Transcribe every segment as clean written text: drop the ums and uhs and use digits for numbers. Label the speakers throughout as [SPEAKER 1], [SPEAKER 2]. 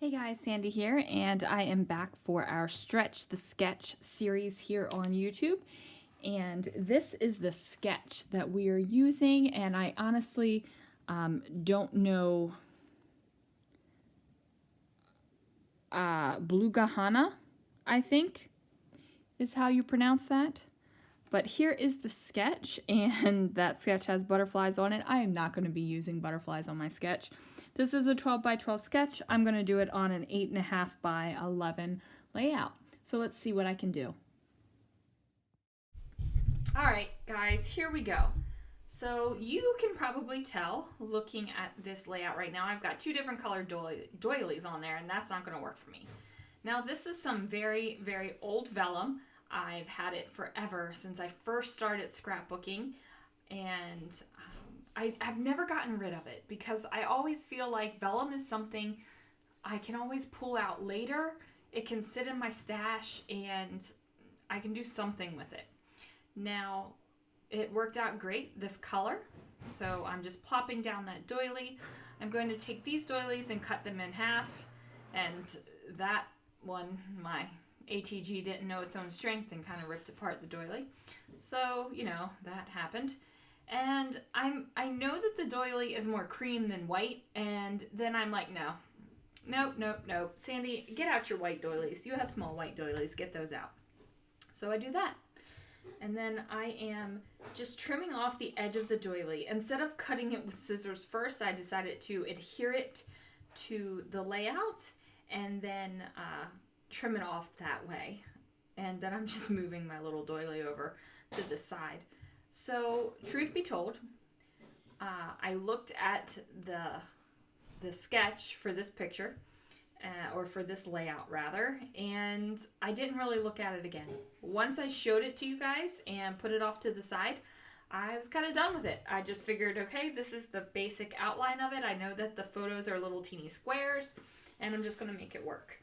[SPEAKER 1] Hey guys, Sandy here, and I am back for our Stretch the Sketch series here on YouTube. And this is the sketch that we are using, and I honestly don't know. Blugahana, I think, is how you pronounce that. But here is the sketch, and that sketch has butterflies on it. I am not going to be using butterflies on my sketch. This is a 12 by 12 sketch. I'm going to do it on an 8.5 by 11 layout. So let's see what I can do. All right, guys, here we go. So you can probably tell, looking at this layout right now, I've got two different colored doilies on there, and that's not going to work for me. Now, this is some very, very old vellum. I've had it forever since I first started scrapbooking, and I've never gotten rid of it because I always feel like vellum is something I can always pull out later. It can sit in my stash, and I can do something with it. Now, it worked out great, this color. So I'm just plopping down that doily. I'm going to take these doilies and cut them in half. And that one, my ATG didn't know its own strength and kind of ripped apart the doily. So, you know, that happened. And I know that the doily is more cream than white. And then I'm like, nope. Sandy, get out your white doilies. You have small white doilies. Get those out. So I do that. And then I am just trimming off the edge of the doily. Instead of cutting it with scissors first, I decided to adhere it to the layout and then trim it off that way. And then I'm just moving my little doily over to the side. So, truth be told, I looked at the sketch for this picture, or for this layout rather, and I didn't really look at it again. Once I showed it to you guys and put it off to the side, I was kind of done with it. I just figured, okay, this is the basic outline of it. I know that the photos are little teeny squares, and I'm just going to make it work.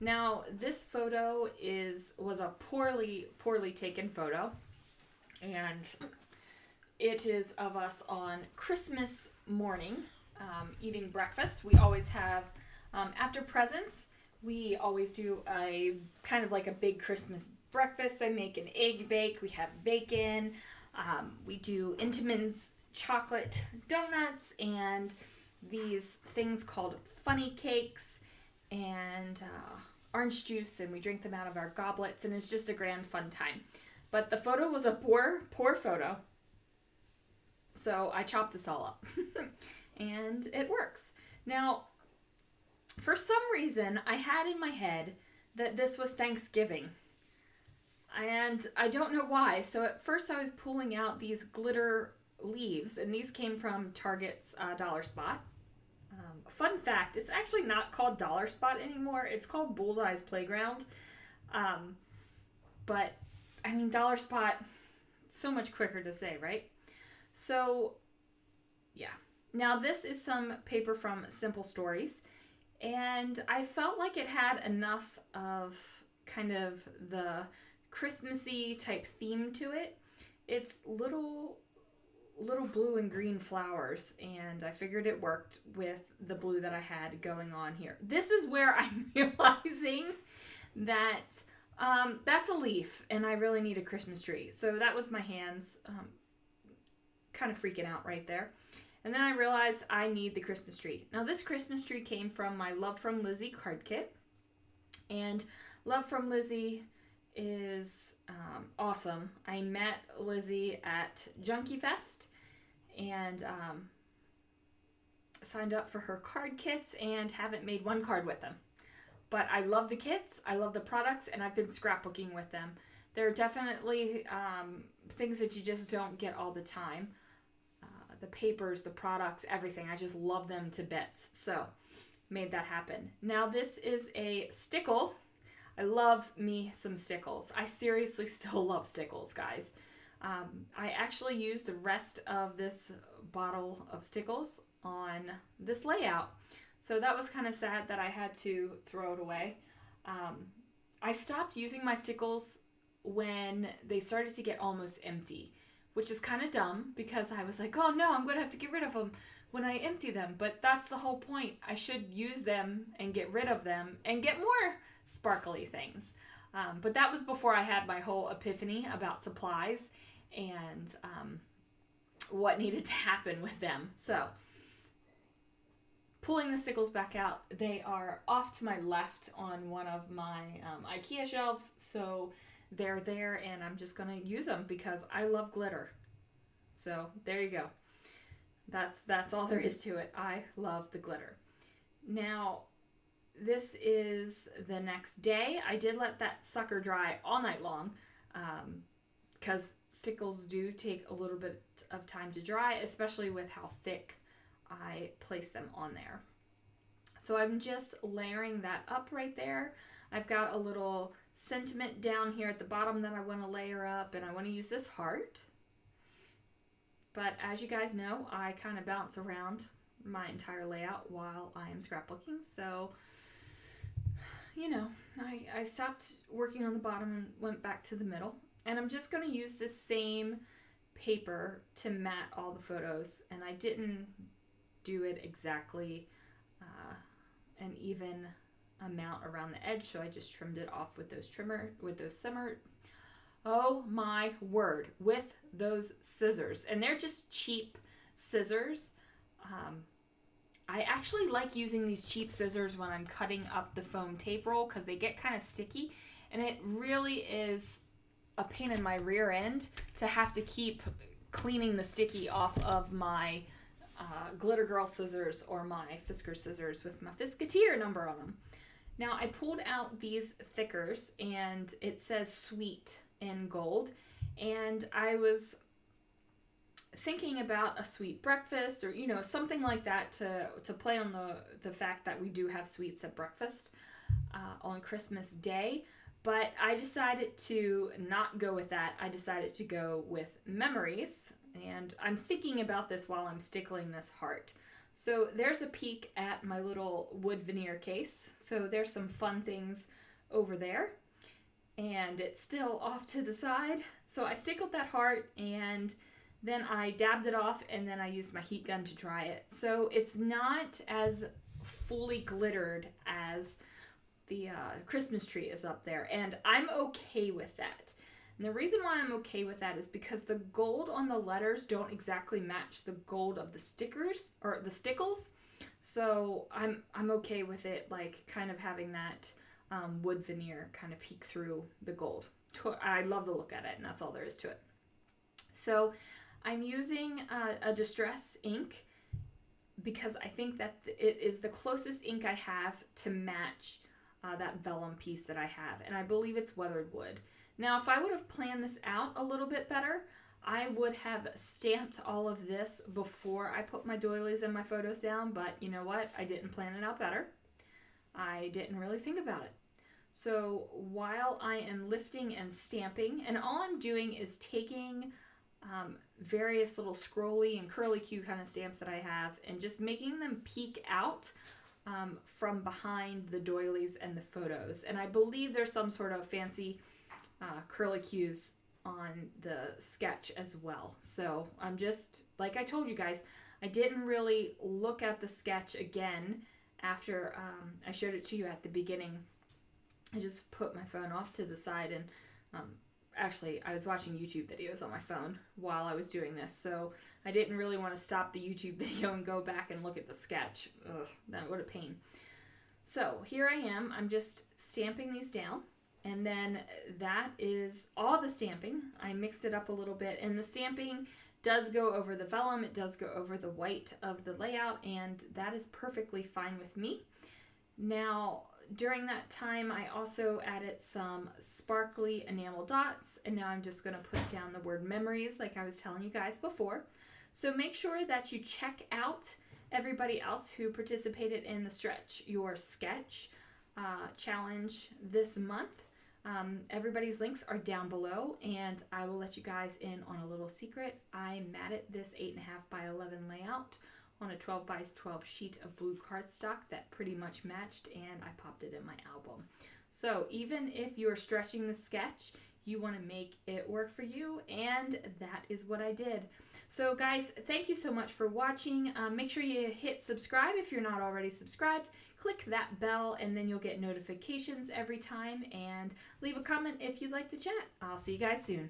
[SPEAKER 1] Now, this photo was a poorly taken photo, and it is of us on Christmas morning eating breakfast. We always have after presents, we always do a kind of like a big Christmas breakfast. I make an egg bake. We have bacon. We do Intamin's chocolate donuts and these things called funny cakes and orange juice, and we drink them out of our goblets, and it's just a grand fun time. But the photo was a poor photo, so I chopped this all up, and it works. Now, for some reason, I had in my head that this was Thanksgiving. And I don't know why. So at first I was pulling out these glitter leaves, and these came from Target's Dollar Spot. Fun fact, it's actually not called Dollar Spot anymore. It's called Bullseye's Playground. But, I mean, Dollar Spot, so much quicker to say, right? So, yeah. Now this is some paper from Simple Stories. And I felt like it had enough of kind of the Christmassy type theme to it. It's little blue and green flowers, and I figured it worked with the blue that I had going on here. This is where I'm realizing that that's a leaf, and I really need a Christmas tree. So that was my hands kind of freaking out right there. And then I realized I need the Christmas tree. Now, this Christmas tree came from my Love from Lizzie card kit. And Love from Lizzie is awesome. I met Lizzie at Junkie Fest and signed up for her card kits and haven't made one card with them. But I love the kits, I love the products, and I've been scrapbooking with them. They're definitely things that you just don't get all the time. The papers, the products, everything. I just love them to bits. So, made that happen. Now, this is a stickle. I love me some stickles. I seriously still love stickles, guys. I actually used the rest of this bottle of stickles on this layout. So, that was kind of sad that I had to throw it away. I stopped using my stickles when they started to get almost empty, which is kind of dumb because I was like, oh no, I'm going to have to get rid of them. when I empty them, but that's the whole point. I should use them and get rid of them and get more sparkly things. But that was before I had my whole epiphany about supplies and what needed to happen with them. So, pulling the stickles back out, they are off to my left on one of my IKEA shelves. So, they're there and I'm just going to use them because I love glitter. So, there you go. That's all there is to it. I love the glitter. Now, this is the next day. I did let that sucker dry all night long because stickles do take a little bit of time to dry, especially with how thick I place them on there. So I'm just layering that up right there. I've got a little sentiment down here at the bottom that I want to layer up, and I want to use this heart. But as you guys know, I kind of bounce around my entire layout while I am scrapbooking. So, you know, I stopped working on the bottom and went back to the middle. And I'm just going to use this same paper to mat all the photos. And I didn't do it exactly an even amount around the edge. So I just trimmed it off with those oh my word, with those scissors. And they're just cheap scissors. I actually like using these cheap scissors when I'm cutting up the foam tape roll because they get kind of sticky. And it really is a pain in my rear end to have to keep cleaning the sticky off of my Glitter Girl scissors or my Fisker scissors with my Fisketeer number on them. Now I pulled out these thickers and it says sweet in gold, and I was thinking about a sweet breakfast or, you know, something like that to play on the fact that we do have sweets at breakfast on Christmas Day. But I decided to not go with that. I decided to go with memories, and I'm thinking about this while I'm stickling this heart. So there's a peek at my little wood veneer case. So there's some fun things over there. And it's still off to the side. So I stickled that heart and then I dabbed it off and then I used my heat gun to dry it. So it's not as fully glittered as the Christmas tree is up there. And I'm okay with that. And the reason why I'm okay with that is because the gold on the letters don't exactly match the gold of the stickers or the stickles. So I'm okay with it, like kind of having that wood veneer kind of peek through the gold. I love the look at it, and that's all there is to it. So I'm using a Distress ink because I think that it is the closest ink I have to match that vellum piece that I have, and I believe it's weathered wood. Now, if I would have planned this out a little bit better, I would have stamped all of this before I put my doilies and my photos down, but you know what? I didn't plan it out better. I didn't really think about it. So while I am lifting and stamping, and all I'm doing is taking various little scrolly and curly Q kind of stamps that I have and just making them peek out from behind the doilies and the photos. And I believe there's some sort of fancy curly Qs on the sketch as well. So I'm just, like I told you guys, I didn't really look at the sketch again after I showed it to you at the beginning. I just put my phone off to the side and actually I was watching YouTube videos on my phone while I was doing this, so I didn't really want to stop the YouTube video and go back and look at the sketch. Ugh, that would have pain. So here I am, I'm just stamping these down, and then that is all the stamping. I mixed it up a little bit, and the stamping does go over the vellum, it does go over the white of the layout, and that is perfectly fine with me. Now, during that time, I also added some sparkly enamel dots, and now I'm just going to put down the word memories like I was telling you guys before. So make sure that you check out everybody else who participated in the Stretch Your Sketch challenge this month. Everybody's links are down below, and I will let you guys in on a little secret. I matted this 8.5 by 11 layout on a 12 by 12 sheet of blue cardstock that pretty much matched, and I popped it in my album. So even if you're stretching the sketch, you want to make it work for you, and that is what I did. So guys, thank you so much for watching. Make sure you hit subscribe if you're not already subscribed. Click that bell and then you'll get notifications every time, and leave a comment if you'd like to chat. I'll see you guys soon.